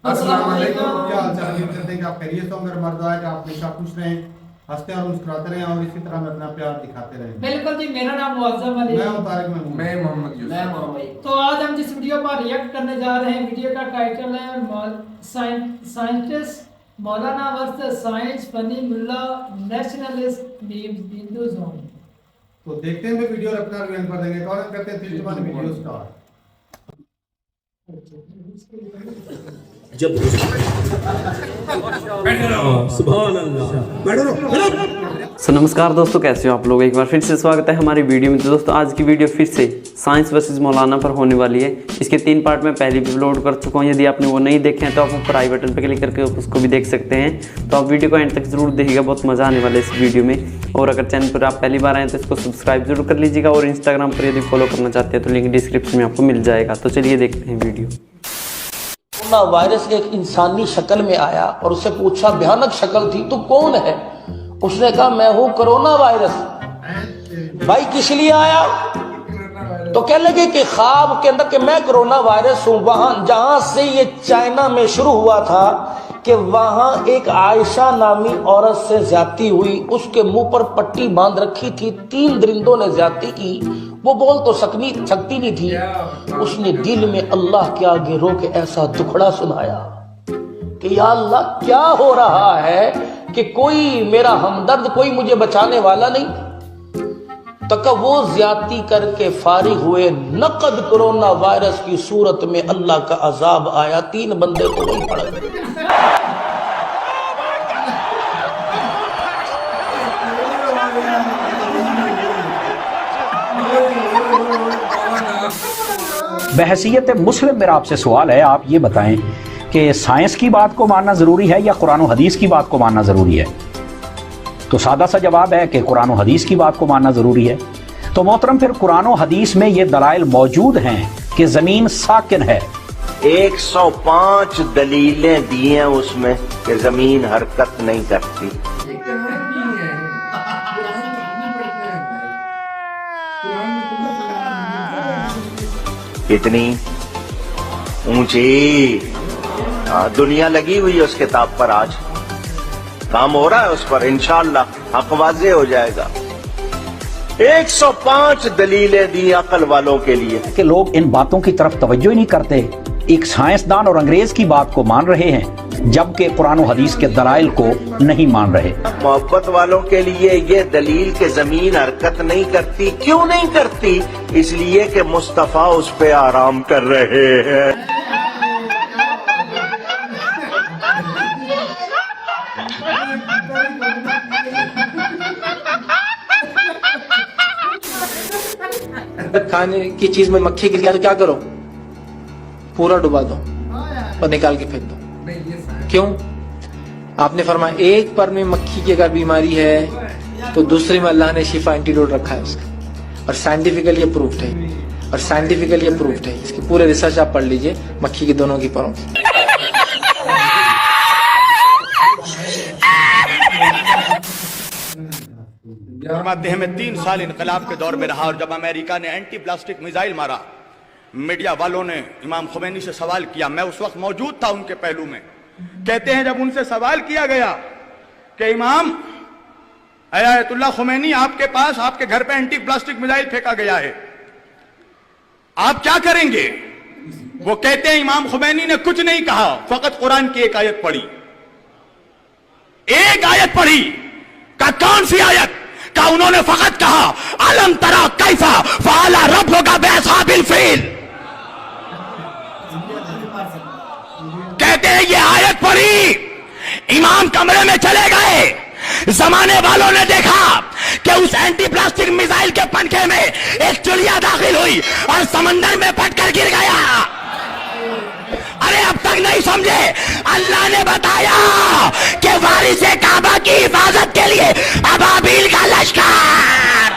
अस्सलाम वालेकुम। क्या हाल चाल? उम्मीद करते हैं कि आप खैरियत से होंगे। मर्द है कि आप हमेशा खुश रहें, हंसते और मुस्कुराते रहें और इसी तरह में अपना प्यार दिखाते रहें। बिल्कुल जी। मेरा नाम मुअज्जम अली, मैं हूं तारिक महमूद। मैं मोहम्मद यूसुफ। मैं मोहम्मद। तो आज हम जिस वीडियो पर रिएक्ट करने जा रहे हैं, वीडियो का टाइटल है साइंटिस्ट मौलाना वर्सेस साइंस फनी मुल्ला नेशनलिस्ट मीम्स हिंदू जोन। तो देखते हैं वीडियो और अपना रिव्यू कर देंगे। कौन करते हैं 3 2 1 वीडियो स्टार्ट। जब सुभान अल्लाह। सो नमस्कार दोस्तों, कैसे हो आप लोग। एक बार फिर से स्वागत है हमारी वीडियो में। तो दोस्तों आज की वीडियो फिर से साइंस वर्सेस मौलाना पर होने वाली है। इसके 3 पार्ट में पहले भी अपलोड कर चुका हूँ। यदि आपने वो नहीं देखे हैं तो आप ऊपर आई बटन पर क्लिक करके उसको भी देख सकते हैं। तो आप वीडियो को एंड तक जरूर देखिएगा, बहुत मज़ा आने वाला है इस वीडियो में। और अगर चैनल पर आप पहली बार आए तो इसको सब्सक्राइब जरूर कर लीजिएगा। और इंस्टाग्राम पर यदि फॉलो करना चाहते हैं तो लिंक डिस्क्रिप्शन में आपको मिल जाएगा। तो चलिए देखते हैं वीडियो। कोरोना वायरस एक इंसानी शक्ल में आया और उससे पूछा, भयानक शक्ल थी, तो कौन है? उसने कहा, मैं हूं कोरोना वायरस। भाई किस लिए आया? तो कह लगे कि ख्वाब के अंदर कि मैं कोरोना वायरस हूं। वहां जहां से ये चाइना में शुरू हुआ था कि वहां एक आयशा नामी औरत से ज्यादती हुई, उसके मुंह पर पट्टी बांध रखी थी, 3 दरिंदों ने ज्यादती की। वो बोल तो सकती नहीं थी। उसने दिल में अल्लाह के आगे रो के ऐसा दुखड़ा सुनाया कि या अल्लाह, क्या हो रहा है कि कोई मेरा हमदर्द, कोई मुझे बचाने वाला नहीं। तक वो ज्यादती करके फारिग हुए, नकद कोरोना वायरस की सूरत में अल्लाह का अजाब आया। 3 बंदे तो वही पड़ गए। बहसीयत मुस्लिम मेरा आपसे सवाल है, आप ये बताएं कि साइंस की बात को मानना ज़रूरी है या कुरान और हदीस की बात को मानना ज़रूरी है? तो सादा सा जवाब है कि कुरान और हदीस की बात को मानना ज़रूरी है। तो मोहतरम, फिर कुरान और हदीस में ये दलाइल मौजूद हैं कि ज़मीन साकिन है। 105 दलीलें दी हैं उसमें कि ज़मीन हरकत नहीं करती। कितनी ऊंची दुनिया लगी हुई है उस किताब पर। आज काम हो रहा है उस पर, इंशाअल्लाह हक वाज़े हो जाएगा। 105 दलीलें दी अकल वालों के लिए कि लोग इन बातों की तरफ तवज्जो ही नहीं करते, एक साइंसदान और अंग्रेज की बात को मान रहे हैं जबकि कुरान और हदीस के दलाइल को नहीं मान रहे। मोहब्बत वालों के लिए ये दलील कि जमीन हरकत नहीं करती। क्यों नहीं करती? इसलिए कि मुस्तफा उस पे आराम कर रहे हैं। खाने की चीज में मक्खी गिर गया तो क्या करो? पूरा डुबा दो और निकाल के फेंक दो। क्यों? आपने फरमाया एक पर में मक्खी की अगर बीमारी है तो दूसरे में अल्लाह ने शिफा एंटीडोट रखा है उसका। और साइंटिफिकली अप्रूव्ड है, और साइंटिफिकली अप्रूव्ड है। इसके पूरे रिसर्च आप पढ़ लीजिए मक्खी के दोनों की परों। देह में 3 साल इनकलाब के दौर में रहा और जब अमेरिका ने एंटी प्लास्टिक मिसाइल मारा, मीडिया वालों ने इमाम खुमैनी से सवाल किया। मैं उस वक्त मौजूद था उनके पहलू में। कहते हैं जब उनसे सवाल किया गया कि इमाम आयतुल्लाह खुमैनी, आपके पास आपके घर पे एंटी प्लास्टिक मिसाइल फेंका गया है, आप क्या करेंगे? वो कहते हैं इमाम खुमैनी ने कुछ नहीं कहा, फकत कुरान की एक आयत पढ़ी। एक आयत पढ़ी। का कौन सी आयत? का उन्होंने फकत कहा, अलम तरा कैफा फअला रब्बुका बिअस्हाबिल फील। कहते हैं ये आयत पढ़ी, इमाम कमरे में चले गए। जमाने वालों ने देखा कि उस एंटी प्लास्टिक मिसाइल के पंखे में एक चिड़िया दाखिल हुई और समंदर में फटकर गिर गया। अरे अब तक नहीं समझे? अल्लाह ने बताया कि वारिसे काबा की हिफाजत के लिए अबाबील का लश्कर।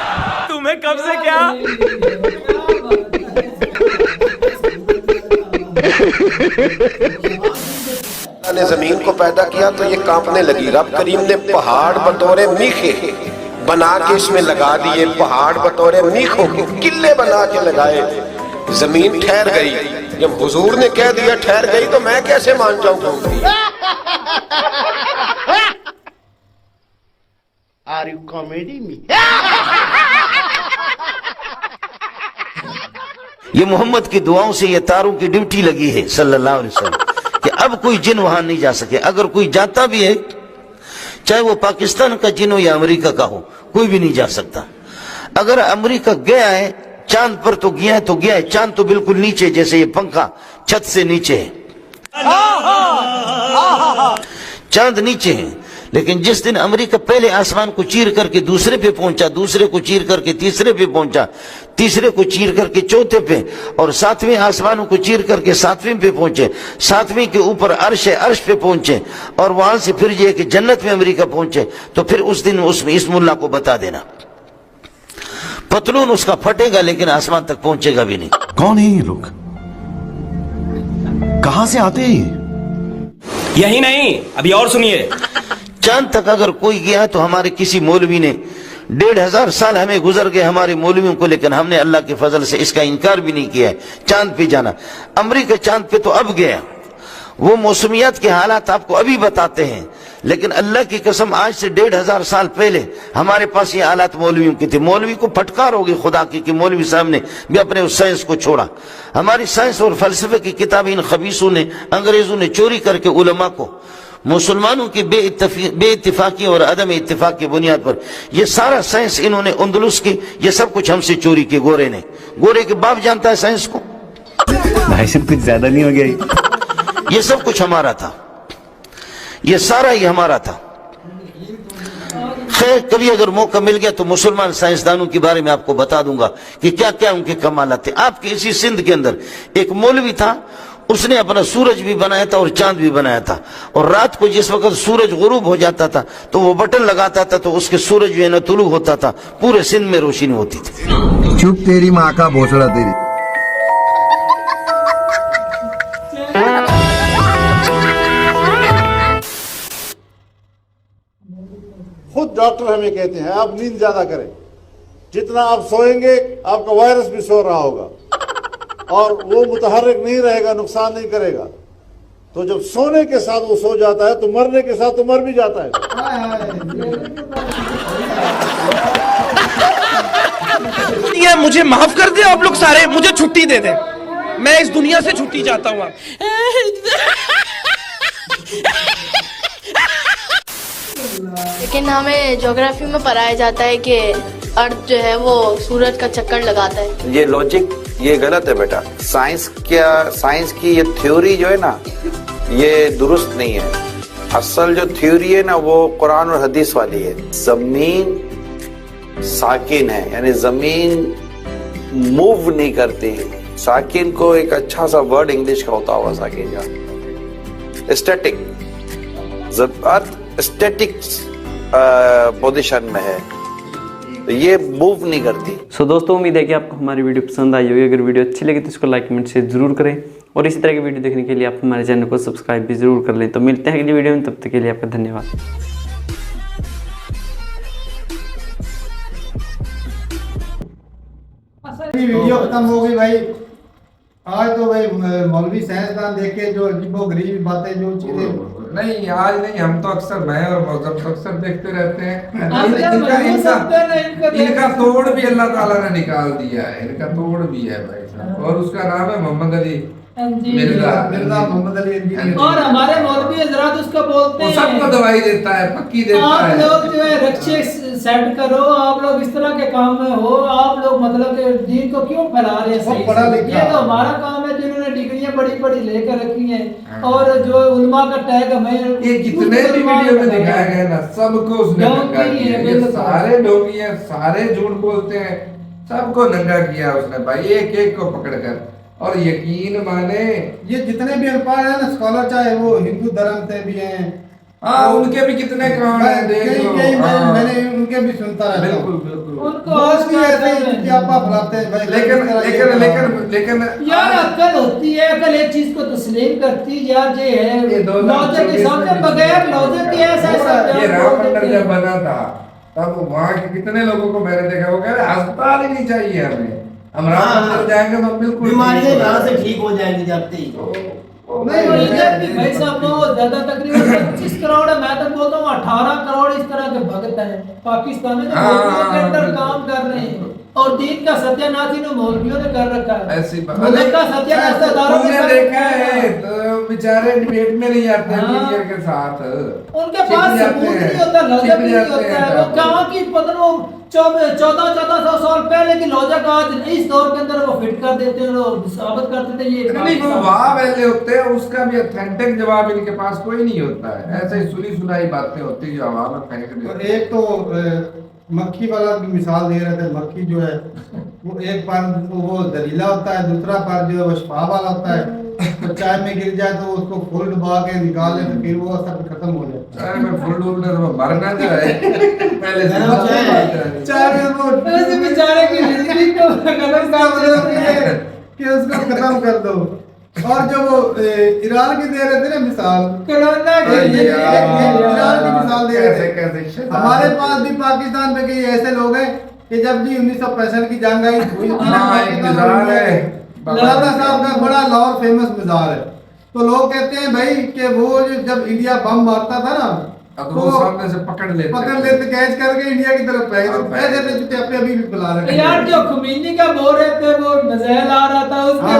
तुम्हें कब से क्या? ने जमीन को पैदा किया तो ये कांपने लगी। रब करीम ने पहाड़ बतौरे मीखे बना के इसमें लगा दिए। पहाड़ बतौरे मीखों के किले बना के लगाए। जमीन ठहर गई। जब हुजूर ने कह दिया ठहर गई तो मैं कैसे मान जाऊं कहूंगी। Are you comedy me? ये मोहम्मद की दुआओं से ये तारों की ड्यूटी लगी है सल्लल्लाहु अलैहि वसल्लम कि अब कोई जिन वहां नहीं जा सके। अगर कोई जाता भी है, चाहे वो पाकिस्तान का जिन हो या अमेरिका का हो, कोई भी नहीं जा सकता। अगर अमेरिका गया है चांद पर तो गया है। चांद तो बिल्कुल नीचे, जैसे ये पंखा छत से नीचे है, चांद नीचे है। लेकिन जिस दिन अमेरिका पहले आसमान को चीर करके दूसरे पे पहुंचा, दूसरे को चीर करके तीसरे पे पहुंचा, तीसरे को चीर करके चौथे पे, और सातवें आसमानों को चीर करके सातवें पे पहुंचे, सातवें के ऊपर अर्श है, अर्श पे पहुंचे, और वहां से फिर ये कि जन्नत में अमेरिका पहुंचे, तो फिर उस दिन उसमें इस मुल्ला को बता देना, पतलून उसका फटेगा लेकिन आसमान तक पहुंचेगा भी नहीं। कौन है ये लोग, कहां से आते हैं? यही नहीं, अभी और सुनिए। चांद तक अगर कोई गया तो हमारे किसी मौलवी ने 1500 साल हमें गुजर गए हमारे मौलवियों को, लेकिन हमने अल्लाह के फजल से इसका इनकार भी नहीं किया है चांद पे जाना। अमेरिका चांद पे तो अब गया, वो मौसमियात के हालात आपको अभी बताते हैं, लेकिन अल्लाह की कसम आज से 1500 साल पहले हमारे पास ये हालात मौलवियों के थे। मौलवी को फटकार होगी खुदा की कि मौलवी साहब ने भी अपने उस साइंस को छोड़ा। हमारी साइंस और फलसफे की किताबें इन खबीसों ने, अंग्रेजों ने चोरी करके उलमा को मुसलमानों की बेइत्तिफाकी और अदम इत्तिफाक की बुनियाद पर ये सारा साइंस इन्होंने अंदलुस की, ये सब कुछ हमसे चोरी की। गोरे ने, गोरे के बाप जानता है साइंस को। भाई साहब कुछ ज्यादा नहीं हो गया? ये सब कुछ हमारा था, ये सारा ही हमारा था। खैर कभी अगर मौका मिल गया तो मुसलमान साइंसदानों के बारे में आपको बता दूंगा कि क्या क्या उनके कमालात थे। आपके इसी सिंध के अंदर एक मौलवी था, उसने अपना सूरज भी बनाया था और चांद भी बनाया था, और रात को जिस वक्त सूरज गुरूब हो जाता था तो वो बटन लगाता था तो उसके सूरज जो है ना तुलू होता था, पूरे सिंध में रोशनी होती थी। चुप तेरी माँ का भोसड़ा तेरी। खुद डॉक्टर हमें कहते हैं आप नींद ज्यादा करें, जितना आप सोएंगे आपका वायरस भी सो रहा होगा और वो मुतहर्रिक नहीं रहेगा, नुकसान नहीं करेगा। तो जब सोने के साथ वो सो जाता है तो मरने के साथ तो मर भी जाता है। ये मुझे माफ कर दे आप लोग सारे, मुझे छुट्टी दे दे, मैं इस दुनिया से छुट्टी चाहता हूँ। लेकिन हमें ज्योग्राफी में पढ़ाया जाता है कि अर्थ जो है वो सूरज का चक्कर लगाता है। ये लॉजिक ये गलत है बेटा। साइंस की ये थ्योरी जो है ना ये दुरुस्त नहीं है। असल जो थ्योरी है ना वो कुरान और हदीस वाली है। जमीन साकिन है, यानी जमीन मूव नहीं करती। साकिन को एक अच्छा सा वर्ड इंग्लिश का होता होगा साकिन का, स्टैटिक। अर्थ स्टैटिक पोजीशन में है, तो ये मूव नहीं करती। सो दोस्तों उम्मीद है कि आपको हमारी वीडियो पसंद आई होगी। अगर वीडियो अच्छी लगी तो इसको लाइक कमेंट शेयर जरूर करें, और इसी तरह की वीडियो देखने के लिए आप हमारे चैनल को सब्सक्राइब भी जरूर कर लें। तो मिलते हैं अगली वीडियो में, तब तक के लिए आपका धन्यवाद। वीडियो खत्म हो गई भाई। आज तो भाई मौलवी साइंसदान देख के जो अजीबो गरीब बातें जो चीजें नहीं, आज नहीं, हम तो अक्सर मैं और मौजब अक्सर देखते रहते हैं। इनका तोड़ भी अल्लाह ताला ने निकाल दिया है, इनका तोड़ भी है भाई साहब, और उसका नाम है मोहम्मद अली मिर्जा मोहम्मद अली। और हमारे मौलवी हजरात उसको बोलते हैं, सबको दवाई देता है, पक्की देता है। आप लोग जो है रक्षे सेट करो, आप लोग इस तरह के काम में हो, आप लोग मतलब कि दीन को क्यों फैला रहे हैं? ये तो हमारा काम है, जिन्होंने डिग्रियां बड़ी बड़ी लेकर रखी हैं, और जो उलमा का टैग हमें ये जितने भी वीडियो में दिखाया गया ना सबको उसने नंगा किया। ये सारे ढोंगी हैं, सारे झूठ बोलते हैं, सबको नंगा किया उसने भाई, एक एक को पकड़कर। और यकीन माने ये जितने भी अल्फाज है ना स्कॉलर, चाहे वो हिंदू धर्म से भी हैं, हाँ उनके भी कितने काम है, देख लो। मैंने उनके भी सुनता रहता हूं। बिल्कुल बिल्कुल। उनको आज भी ऐसे ही आप फैलाते हैं भाई। लेकिन यार अकल होती है, अकल एक चीज को तस्लीम करती यार, ये है लॉजिक के साथ, बगैर लॉजिक के ऐसा ये राम मंदिर जब बना था तब वहाँ के कितने लोगों को मैंने देखा, वो कह रहे अस्पताल ही नहीं चाहिए हमें, हम राम मंदिर जाएंगे तो बिल्कुल बीमारियां यहाँ से ठीक हो जाएंगी जाते ही। नहीं भाई साहब बहुत ज्यादा तकरीबन 25 करोड़ है, मैं तो बोलता हूँ 18 करोड़ इस तरह के भगत हैं पाकिस्तान में जो मौलवियों के अंदर काम कर रहे हैं, और दीन का सत्यानाश इन मौलवियों ने कर रखा है। ऐसी बात मुल्क का सत्यानाश सरदारों ने कर देखा रखा है, तो बेचारे डिबेट में नहीं आते हैं मीडिया के साथ, उनके पास सबूत नहीं होता, लॉजिक नहीं होता है। वो कहाँ की पता नहीं, वो 1400 साल पहले की लॉजिक आज इस दौर के अंदर वो फिट कर देते हैं, वो साबित कर देते हैं ये नहीं वाह वैसे होते हैं, उसका भी ऑथेंटिक जवाब इनके पास कोई नहीं होता है, ऐसे ही सुनी सुनाई बातें होती है जो हवा में फेंक देते। एक तो मक्खी वाला की मिसाल दे रहे थे, मक्खी जो है वो एक बार वो दलीला होता है, दूसरा बार जो है वो शफा वाला होता है, तो चाय में गिर जाए तो उसको फूल डुबा के निकाल ले तो फिर वो असर खत्म हो जाता है। चाय में फूल डूबने तो मरना जाए पहले से चाय में वो बेचारे की जिंदगी को खत्म कि उसको खत्म कर दो। और जो वो ईरान की दे रहे थे ना मिसाल, कोरोना के ईरान की मिसाल दे रहे थे, हमारे पास भी पाकिस्तान में कई ऐसे लोग हैं कि जब भी 1965 की जंग आई हुई मौलाना साहब का बड़ा लाहौर फेमस मिसाल है, तो लोग कहते हैं भाई कि वो जब इंडिया बम मारता था ना तो सामने से पकड़ लेते कैच करके इंडिया की तरफ फेंक देते, जो पे अभी भी बुला रहे यार। जो खुमैनी का बोल रहे थे वो मिसाइल आ रहा था, उसके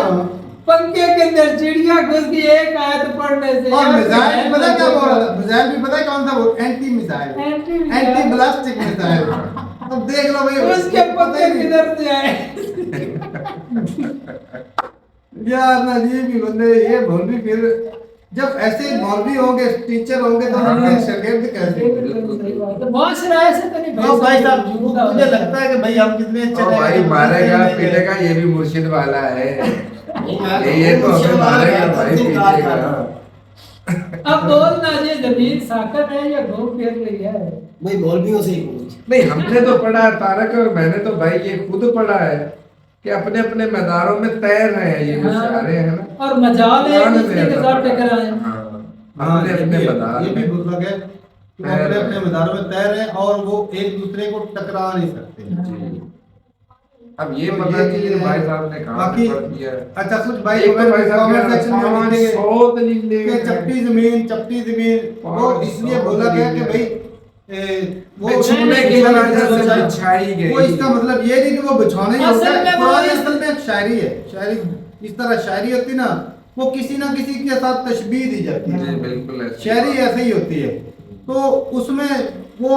पंखे के अंदर चिड़िया घुस गई एक आयत पढ़ने से। और मिसाइल पता क्या बोल रहा था, मिसाइल भी पता कौन सा, वो एंटी मिसाइल, एंटी ब्लास्टिक मिसाइल। अब देख लो भाई उसके पंखे किधर से आए यार ना जी भी बंदे ये मौलवी, फिर जब ऐसे मौलवी होंगे टीचर होंगे तो उनके शागिर्द कैसे माशरा ऐसे तो नहीं भाई साहब, मुझे लगता है कि भाई हम कितने अच्छे भाई मारेगा पीटेगा, ये भी मुर्शिद वाला है, ये तो हमें मारेगा भाई पीटेगा। अब बोलना ये जमीन साकत है या घूम फिर रही है भाई, मौलवियों से ही पूछ। नहीं हमने तो पढ़ा है तारक, और मैंने तो भाई ये खुद पढ़ा है कि अपने अपने मैदानों में तैर रहे हैं ये बेचारे, है ना, और मजाल है एक दूसरे के साथ टकराए। अपने अपने मैदान ये भी मतलब है कि वो अपने अपने मैदानों में तैर रहे हैं और वो एक दूसरे को टकरा नहीं सकते। अब ये पता नहीं कि भाई साहब ने कहा किया। अच्छा कुछ भाई कमेंट सेक्शन में लिखेंगे चपटी जमीन वो इसलिए बोला गया कि भाई वो छूने की वजह से बिछाई गई, वो इसका मतलब ये नहीं कि वो बिछाना ही होता है, कुरान असल में शायरी है, शायरी इस तरह शायरी होती ना, वो किसी ना किसी के साथ तशबीह दी जाती है, बिल्कुल शायरी ऐसे ही होती है, तो उसमें वो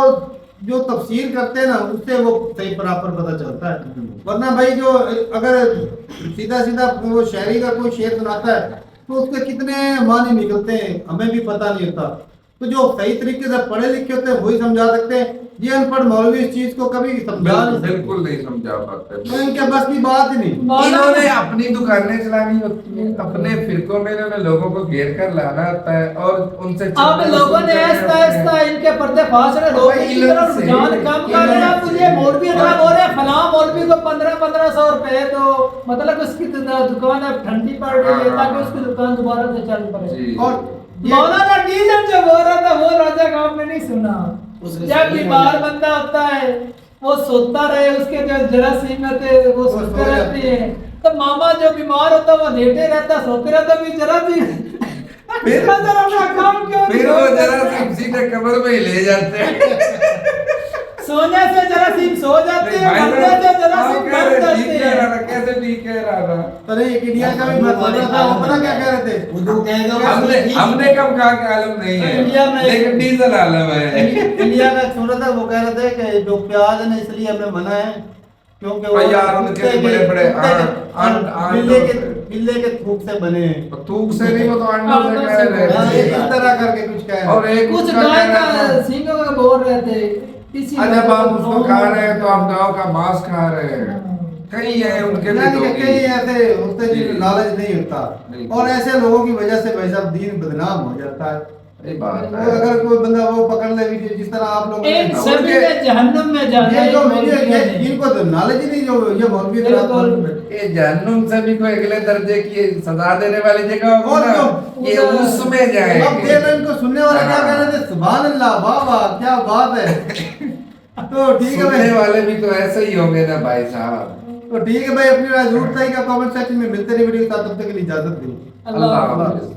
जो तफसीर करते हैं ना उससे वो सही बराबर पता चलता है। वरना भाई जो अगर सीधा सीधा वो शायरी का कोई शेर सुनाता है तो उसके कितने मानी निकलते हैं हमें भी पता नहीं होता, तो जो सही तरीके से पढ़े लिखे होते हैं वही समझा सकते हैं। ये अनपढ़ मौलवी इस चीज को कभी समझा नहीं, बिल्कुल नहीं समझा पाते, तो इनके बस की बात ही नहीं। इन्होंने अपनी दुकानें चलानी होती है, अपने फिरकों में इन्होंने लोगों को घेर कर लाना होता है और उनसे अब लोगों ने ऐसा ऐसा इनके पर्दे फाश रहे, लोगों की तरफ रुझान कम कर रहे हैं। मुझे मौलवी इतना बोल रहे हैं फलां मौलवी को 1500 रुपए तो मतलब उसकी दुकान अब ठंडी पड़ रही है ताकि उसकी दुकान दोबारा से चल पड़े। और मौलाना डीजन जो बोल रहा था वो राजा गांव में नहीं सुना, जब बीमार बंदा होता है वो सोता रहे, उसके जो जरासीम थे वो सोते रहते हैं, तो मामा जो बीमार होता वो लेटे रहता सोते रहता भी जरासीम फिर अपना काम क्यों फिर वो जरासीम सीधे कब्र में ही ले जाते हैं सोने से जरासीम सो जाते हैं, मरने से जरासीम मर जाते हैं। कैसे ठीक कह रहा था, अरे एक इंडिया का भी मसला था, वो पता क्या कह रहे थे, हमने कब कहा कि आलम नहीं है इंडिया में, लेकिन डीजल आलम है। इंडिया का सुना था वो कह रहे थे कि जो प्याज है ना इसलिए हमें मना है क्योंकि वो यार उनके बड़े बड़े बिल्ले के थूक से बने हैं, थूक से नहीं वो तो अंडों से कह रहे थे, इस तरह करके कुछ कह रहे और एक कुछ गाय का सींगों का बोल रहे थे। जब आप उसको खा रहे हैं तो आप गाँव का मांस खा रहे हैं, कई है उनके कई ऐसे होते जिन्हें लालच नहीं होता और ऐसे लोगों की वजह से भाई साहब दीन बदनाम हो जाता है। अगर कोई बंदा वो पकड़ ले जिस तरह आप लोग जहन्नुम में जाना इनको तो नॉलेज ही नहीं जो ये मौलवी ये जहन्नुम से भी कोई अगले दर्जे की सजा देने वाली जगह होगी, ये उसमें जाए। अब देख इनको सुनने वाले क्या कह रहे थे, सुभान अल्लाह, वाह वाह क्या बात है। तो ठीक है, सुनने वाले भी तो ऐसे ही होंगे ना भाई साहब, तो ठीक है भाई, अपनी राय जरूर बताइएगा कमेंट सेक्शन में। मिलते रहिए वीडियो के साथ, तब तक के लिए इजाजत दीजिए। अल्लाह हाफ़िज़।